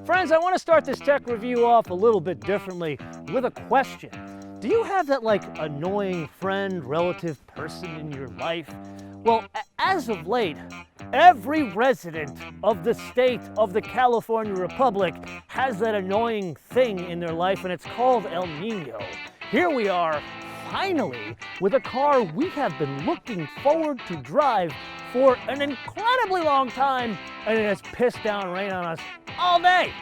Friends, I want to start this tech review off a little bit differently with a question. Do you have that annoying friend, relative, person in your life? Well, as of late, every resident of the state of the California Republic has that annoying thing in their life, and it's called El Nino. Here we are, finally, with a car we have been looking forward to drive for an incredibly long time, and it has pissed down rain on us all day.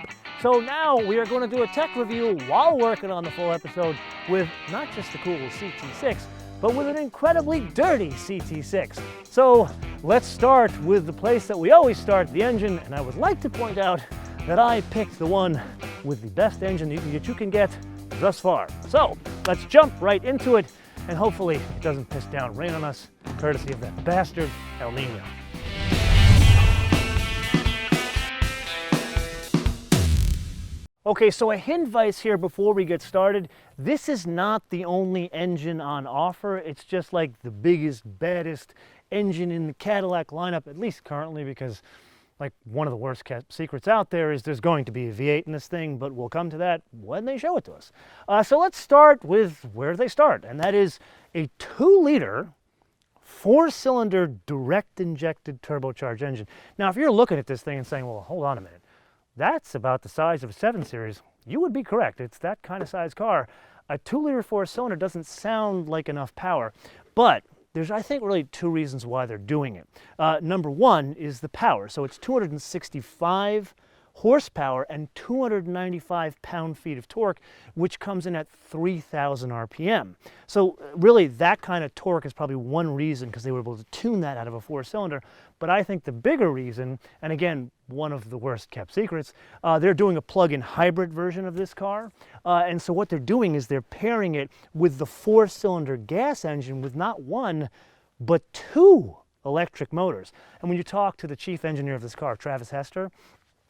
So now we are going to do a tech review while working on the full episode with not just the cool CT6, but with an incredibly dirty CT6. So let's start with the place that we always start, the engine, and I would like to point out that I picked the one with the best engine that you can get thus far. So let's jump right into it, and hopefully it doesn't piss down rain on us, courtesy of that bastard El Nino. Okay, so a hint advice here before we get started. This is not the only engine on offer. It's just like the biggest, baddest engine in the Cadillac lineup, at least currently, because one of the worst kept secrets out there is there's going to be a V8 in this thing, but we'll come to that when they show it to us. So let's start with where they start, and that is a 2-liter, 4-cylinder direct injected turbocharged engine. Now, if you're looking at this thing and saying, well, hold on a minute, that's about the size of a 7 Series, you would be correct. It's that kind of size car. A 2-liter 4-cylinder doesn't sound like enough power, but there's, I think, really 2 reasons why they're doing it. Number one is the power. So it's 265 horsepower and 295 pound-feet of torque, which comes in at 3,000 RPM. So really, that kind of torque is probably one reason, because they were able to tune that out of a 4-cylinder. But I think the bigger reason, and again, one of the worst kept secrets, they're doing a plug-in hybrid version of this car. And so what they're doing is they're pairing it with the 4-cylinder gas engine with not one, but 2 electric motors. And when you talk to the chief engineer of this car, Travis Hester,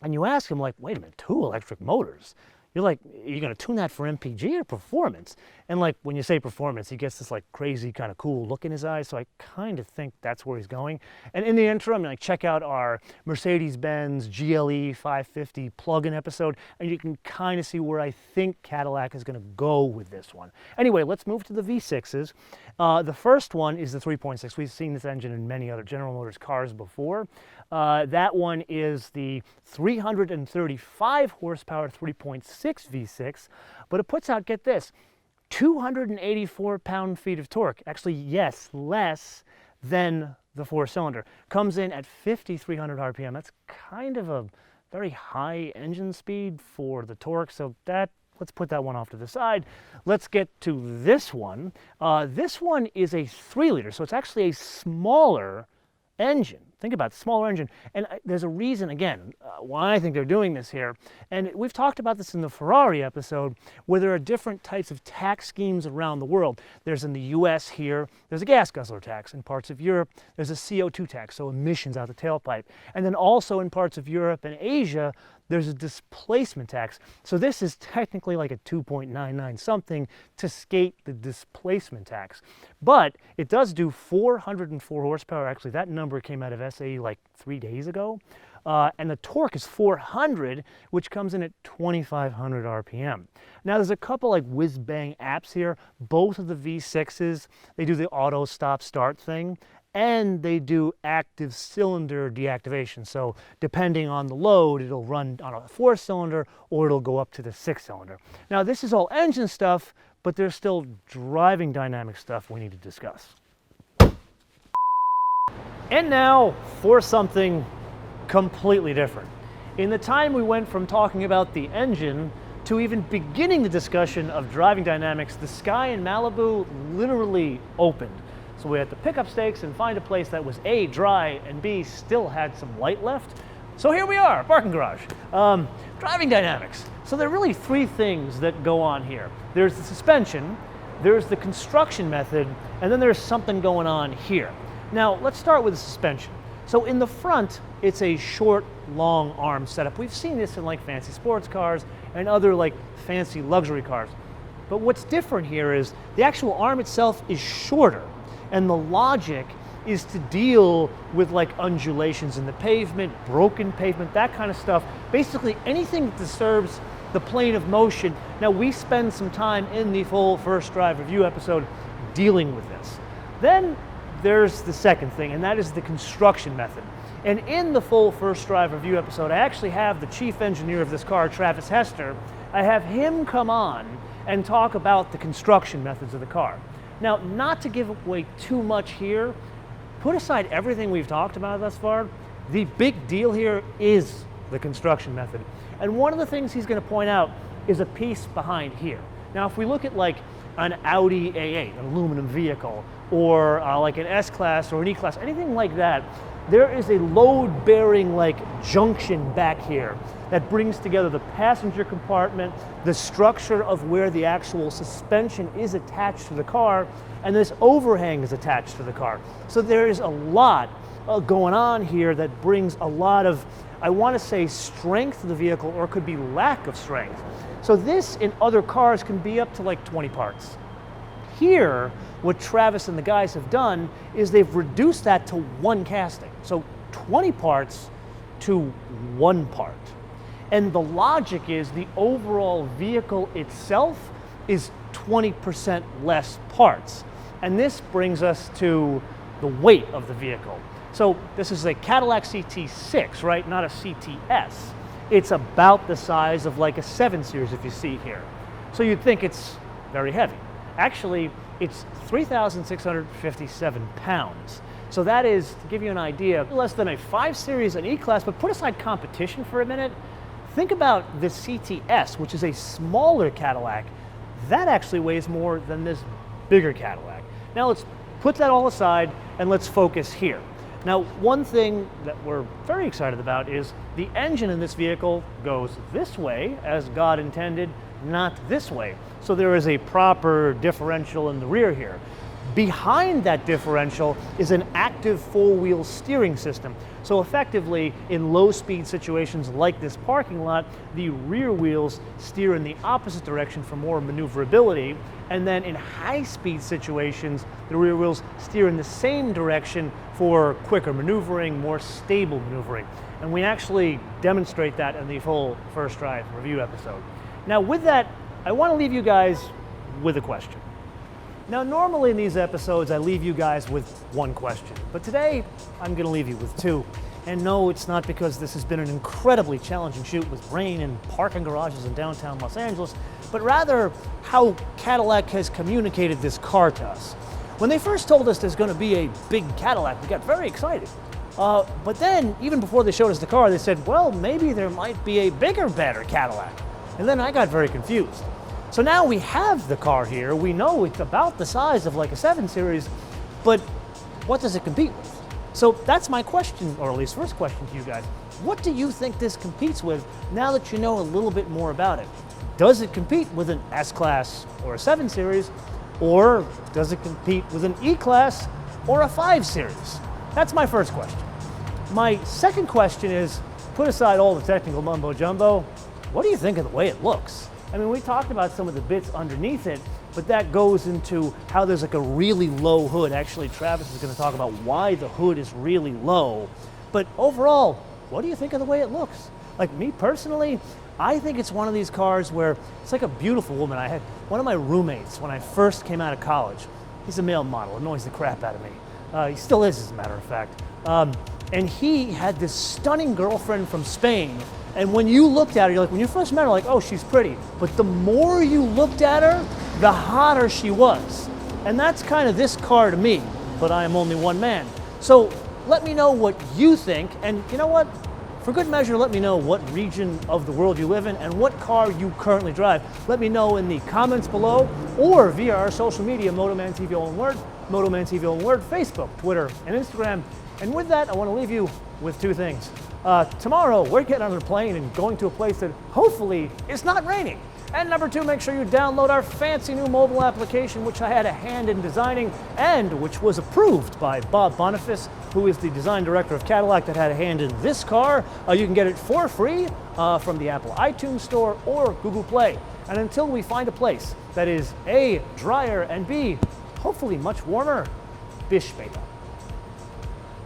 and you ask him, wait a minute, 2 electric motors? You're like, are you going to tune that for MPG or performance? And when you say performance, he gets this crazy kind of cool look in his eyes, so I kind of think that's where he's going. And in the interim, check out our Mercedes-Benz GLE 550 plug-in episode, and you can kind of see where I think Cadillac is going to go with this one. Anyway, let's move to the V6s. The first one is the 3.6. We've seen this engine in many other General Motors cars before. That one is the 335 horsepower 3.6 V6, but it puts out, get this, 284 pound-feet of torque. Actually, yes, less than the 4-cylinder. Comes in at 5,300 RPM. That's kind of a very high engine speed for the torque, so let's put that one off to the side. Let's get to this one. This one is a 3-liter, so it's actually a smaller engine. Think about it, smaller engine. And there's a reason, again, why I think they're doing this here. And we've talked about this in the Ferrari episode, where there are different types of tax schemes around the world. There's in the US here, there's a gas guzzler tax. In parts of Europe, there's a CO2 tax, so emissions out the tailpipe. And then also in parts of Europe and Asia, there's a displacement tax. So this is technically like a 2.99 something to skate the displacement tax. But it does do 404 horsepower. Actually, that number came out of SAE 3 days ago. And the torque is 400, which comes in at 2,500 RPM. Now, there's a couple whiz-bang apps here. Both of the V6s, they do the auto stop-start thing, and they do active cylinder deactivation. So depending on the load, it'll run on a 4-cylinder or it'll go up to the 6-cylinder. Now, this is all engine stuff, but there's still driving dynamic stuff we need to discuss. And now for something completely different. In the time we went from talking about the engine to even beginning the discussion of driving dynamics, the sky in Malibu literally opened. So we had to pick up stakes and find a place that was A, dry, and B, still had some light left. So here we are, parking garage. Driving dynamics. So there are really 3 things that go on here. There's the suspension, there's the construction method, and then there's something going on here. Now, let's start with the suspension. So in the front, it's a short, long arm setup. We've seen this in fancy sports cars and other fancy luxury cars. But what's different here is the actual arm itself is shorter, and the logic is to deal with undulations in the pavement, broken pavement, that kind of stuff, basically anything that disturbs the plane of motion. Now, we spend some time in the full first drive review episode dealing with this. Then there's the second thing, and that is the construction method. And in the full first drive review episode, I actually have the chief engineer of this car, Travis Hester. I have him come on and talk about the construction methods of the car. Now, not to give away too much here, put aside everything we've talked about thus far, the big deal here is the construction method. And one of the things he's going to point out is a piece behind here. Now, if we look at like an Audi A8, an aluminum vehicle, or like an S-Class or an E-Class, anything like that, there is a load-bearing like junction back here that brings together the passenger compartment, the structure of where the actual suspension is attached to the car, and this overhang is attached to the car. So there is a lot going on here that brings a lot of, I want to say, strength to the vehicle, or it could be lack of strength. So this in other cars can be up to like 20 parts. Here, what Travis and the guys have done is they've reduced that to one casting. So 20 parts to one part. And the logic is the overall vehicle itself is 20% less parts. And this brings us to the weight of the vehicle. So this is a Cadillac CT6, right? Not a CTS. It's about the size of like a 7 Series if you see here. So you'd think it's very heavy. Actually, it's 3,657 pounds. So that is, to give you an idea, less than a 5 Series and E-Class, but put aside competition for a minute. Think about the CTS, which is a smaller Cadillac. That actually weighs more than this bigger Cadillac. Now let's put that all aside and let's focus here. Now, one thing that we're very excited about is the engine in this vehicle goes this way, as God intended, not this way. So there is a proper differential in the rear here. Behind that differential is an active four-wheel steering system. So effectively, in low-speed situations like this parking lot, the rear wheels steer in the opposite direction for more maneuverability, and then in high-speed situations, the rear wheels steer in the same direction for quicker maneuvering, more stable maneuvering. And we actually demonstrate that in the full first drive review episode. Now with that, I want to leave you guys with a question. Now, normally in these episodes, I leave you guys with one question, but today I'm going to leave you with two. And no, it's not because this has been an incredibly challenging shoot with rain and parking garages in downtown Los Angeles, but rather how Cadillac has communicated this car to us. When they first told us there's going to be a big Cadillac, we got very excited. But then, even before they showed us the car, they said, well, maybe there might be a bigger, better Cadillac. And then I got very confused. So now we have the car here. We know it's about the size of like a 7 Series, but what does it compete with? So that's my question, or at least first question to you guys. What do you think this competes with now that you know a little bit more about it? Does it compete with an S-Class or a 7 Series, or does it compete with an E-Class or a 5 Series? That's my first question. My second question is, put aside all the technical mumbo jumbo, what do you think of the way it looks? I mean, we talked about some of the bits underneath it, but that goes into how there's like a really low hood. Actually, Travis is going to talk about why the hood is really low. But overall, what do you think of the way it looks? Like me personally, I think it's one of these cars where it's like a beautiful woman. I had one of my roommates when I first came out of college. He's a male model, annoys the crap out of me. He still is, as a matter of fact. And he had this stunning girlfriend from Spain. And when you looked at her, you're like, when you first met her, like, oh, she's pretty. But the more you looked at her, the hotter she was. And that's kind of this car to me, but I am only one man. So let me know what you think. And you know what? For good measure, let me know what region of the world you live in and what car you currently drive. Let me know in the comments below or via our social media, MotoManTV all in word, MotoManTV all in word, Facebook, Twitter, and Instagram. And with that, I want to leave you with two things. Tomorrow, we're getting on a plane and going to a place that hopefully is not raining. And number two, make sure you download our fancy new mobile application, which I had a hand in designing and which was approved by Bob Boniface, who is the design director of Cadillac that had a hand in this car. You can get it for free from the Apple iTunes Store or Google Play. And until we find a place that is A, drier, and B, hopefully much warmer, bis später.